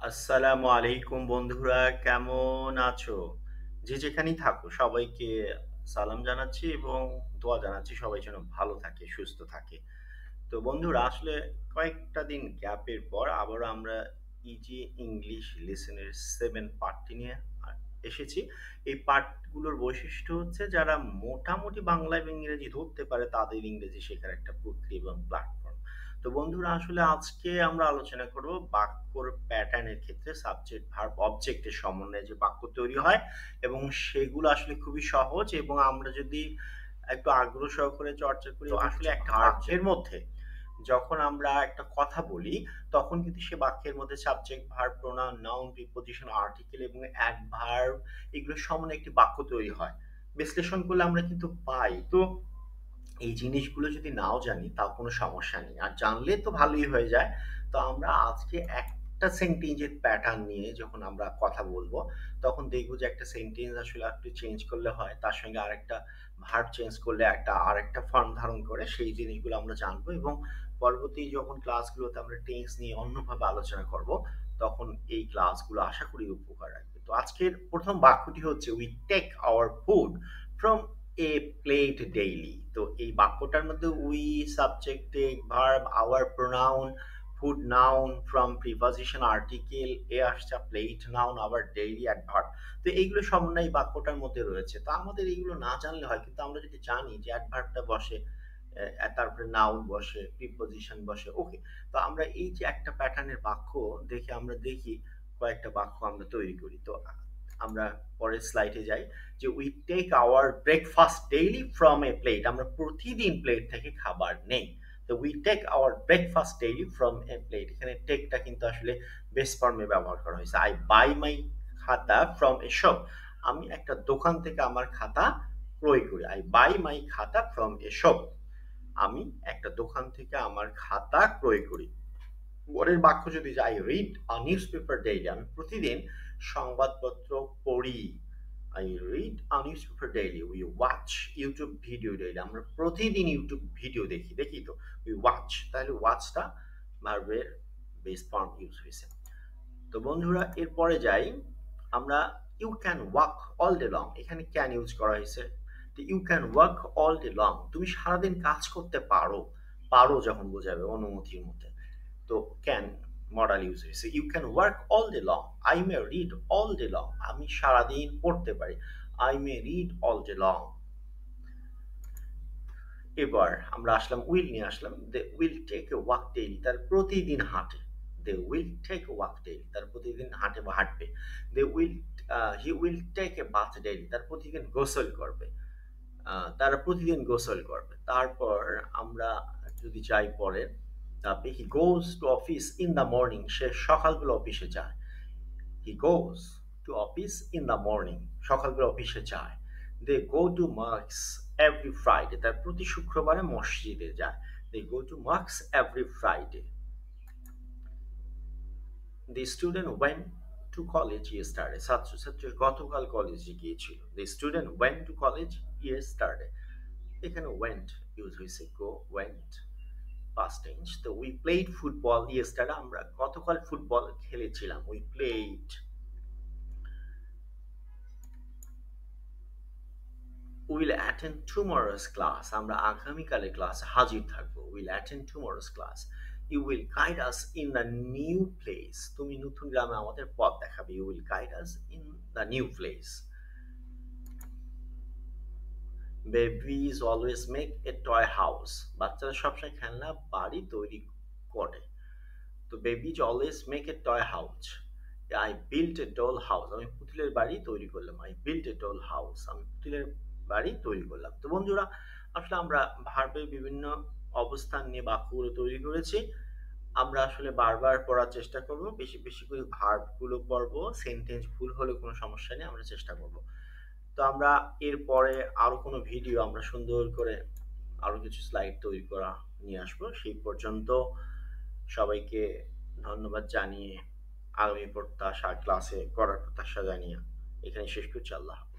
আসসালামু আলাইকুম বন্ধুরা, কেমন আছো? যে যেখানেই থাকো সবাইকে সালাম জানাচ্ছি এবং দোয়া জানাচ্ছি সবাই যেন ভালো থাকে, সুস্থ থাকে। তো বন্ধুরা আসলে কয়েকটা দিন গ্যাপের পর আবারও আমরা ইজি ইংলিশ লিসেনের 7 পার্টটি নিয়ে আ এসেছি। এই পার্টগুলোর বৈশিষ্ট্য হচ্ছে যারা মোটামুটি বাংলা এবং ইংরেজি ধরতে পারে তাদের ইংরেজি শেখার একটা পুঁটলি এবং প্ল্যাটফর্ম। তো বন্ধুরা আসলে আজকে আমরা আলোচনা করব বাক্যর প্যাটার্নের ক্ষেত্রে সাবজেক্ট, ভার্ব, অবজেক্টের সমন্বয়ে যে বাক্য তৈরি হয় এবং সেগুলো আসলে খুবই সহজ এবং আমরা যদি একটু আগ্রহ সহকারে চর্চা করি তো এবং আসলে কিছু একটা বাক্যের মধ্যে যখন আমরা একটা কথা বলি, তখন কিন্তু সে বাক্যের মধ্যে subject, verb, pronoun, noun, preposition, article এবং অ্যাডভার্ব এগুলোর সমন্বয়ে একটি বাক্য তৈরি হয়। বিশ্লেষণ করলে আমরা কিন্তু পাই। তো এই জিনিসগুলো যদি নাও জানি তাও কোনো সমস্যা নেই। আর জানলে তো ভালোই হয়ে যায়। তো আমরা আজকে একটা সেন্টেন্সের প্যাটার্ন নিয়ে যখন আমরা কথা বলবো, তখন দেখব যে একটা সেন্টেন্স আসলে একটু চেঞ্জ করলে হয়। তার সঙ্গে আরেকটা ভার্ব চেঞ্জ করলে একটা আরেকটা ফর্ম ধারণ করে সেই জিনিসগুলো আমরা জানবো এবং পরবর্তী যখন ক্লাসগুলোতে আমরা টেন্স নিয়ে অন্যভাবে আলোচনা করব, তখন এই ক্লাসগুলো আশা করি উপকার রাখবে। তো আজকের ১ম বাক্যটি হচ্ছে, "We take our food from a plate daily"। তো এই বাক্যটার মধ্যে we, subject, take, verb, our, pronoun, food, noun, from, preposition, article, a আসছে প্লেট, নাউন, আবার ডেইলি, অ্যাডভার্ব। তো এইগুলো সমন্বয় এই বাক্যটার মধ্যে রয়েছে। তো আমাদের এইগুলো না জানলে হয়, কিন্তু আমরা যদি জানি যে অ্যাডভার্বটা বসে, তারপরে নাউন বসে, প্রিপজিশন বসে, ওকে। তো আমরা এই যে একটা প্যাটার্নের বাক্য দেখে আমরা দেখি কয়েকটা বাক্য আমরা তৈরি করি। তো আমরা পরের স্লাইডে যাই যে, "we take our breakfast daily from a plate". আমরা প্রতিদিন প্লেট থেকে খাবার নেই। তো "we take our breakfast daily from a plate", এখানে টেকটা কিন্তু আসলে বেস ফর্মে ব্যবহার করা হয়েছে। "আই বাই মাই খাতা ফ্রম এ শপ", আমি একটা দোকান থেকে আমার খাতা ক্রয় করি। "আই বাই মাই খাতা ফ্রম এ শপ", আমি একটা দোকান থেকে আমার খাতা ক্রয় করি। পরের বাক্য যদি যাই, "read a news paper daily", আমি প্রতিদিন সংবাদপত্র পড়ি। "I read a news paper daily", "we watch YouTube video daily", আমরা প্রতিদিন ইউটিউব ভিডিও দেখি, দেখি তো, "উই ওয়াচ", তাহলে ওয়াচটা ভার্বের বেস ফর্ম ইউজ হয়েছে। তো বন্ধুরা এরপরে যাই আমরা, "you can walk all day long", এখানে ক্যান ইউজ করা হয়েছে। তো "you can walk all day long", তুমি সারাদিন কাজ করতে পারো। পারো যখন বোঝাবে অনুমতির মধ্যে, তো ক্যান মডাল ইউজ হয়েছে। "You can work all day long", "I may read all day long", আমি সারাদিন পড়তে পারি। "I may read all day long". এবার আমরা আসলাম উইল নিয়ে আসলাম। "They will take a walk daily", তার প্রতিদিন হাঁটে। "They will take a walk daily", তার প্রতিদিন হাঁটে বা হাঁটবে। "They will he will take a bath daily", তার প্রতিদিন গোসল করবে। তারা প্রতিদিন গোসল করবে। তারপর আমরা যদি যাই পরের ধাপে, "he goes to office in the morning", সে সকালবেলা অফিসে যায়। "He goes to office in the morning", সকালবেলা অফিসে যায়। "They go to mosque every Friday", তার প্রতি শুক্রবারে মসজিদে যায়। "They go to mosque every Friday". "The student went to college yesterday", ছাত্রছাত্রী গতকাল কলেজে গিয়েছিল। "The student went to college yesterday", এখানে went ইউজ হয়েছে, go went past tense। তো "we played football yesterday", আমরা গতকাল ফুটবল খেলেছিলাম। "we played", "will attend tomorrow's class", আমরা আগামীকালের ক্লাসে হাজির থাকবো। "will attend tomorrow's class", "you will guide us in the new place", তুমি নতুন গ্রামে আমাদের পথ দেখাবে। "you will guide us in the new place". "Babies always make a toy house", বাচ্চারা সবসময় খেলনা বাড়ি তৈরি করে। তো "babies always make a toy house", "I built a doll house", আমি পুতুলের বাড়ি তৈরি করলাম। "I built a doll house", আমি পুতুলের বাড়ি তৈরি করলাম। তো বন্ধুরা আসলে আমরা ভার্বের বিভিন্ন অবস্থান নিয়ে বাক্যগুলো তৈরি করেছি। আমরা আসলে বারবার পড়ার চেষ্টা করব। বেশি, বেশি করে ভার্বগুলো পড়বো। সেন্টেন্স ভুল হলে কোনো সমস্যা নেই, আমরা চেষ্টা করব। তো আমরা এরপরে আরো কোনো ভিডিও আমরা সুন্দর করে আরো কিছু স্লাইড তৈরি করা নিয়ে আসবো। সেই পর্যন্ত সবাইকে ধন্যবাদ জানিয়ে, আগামী প্রত্যাশা ক্লাসে করার প্রত্যাশা জানিয়ে এখানে শেষ করছি। আল্লাহ হাফেজ।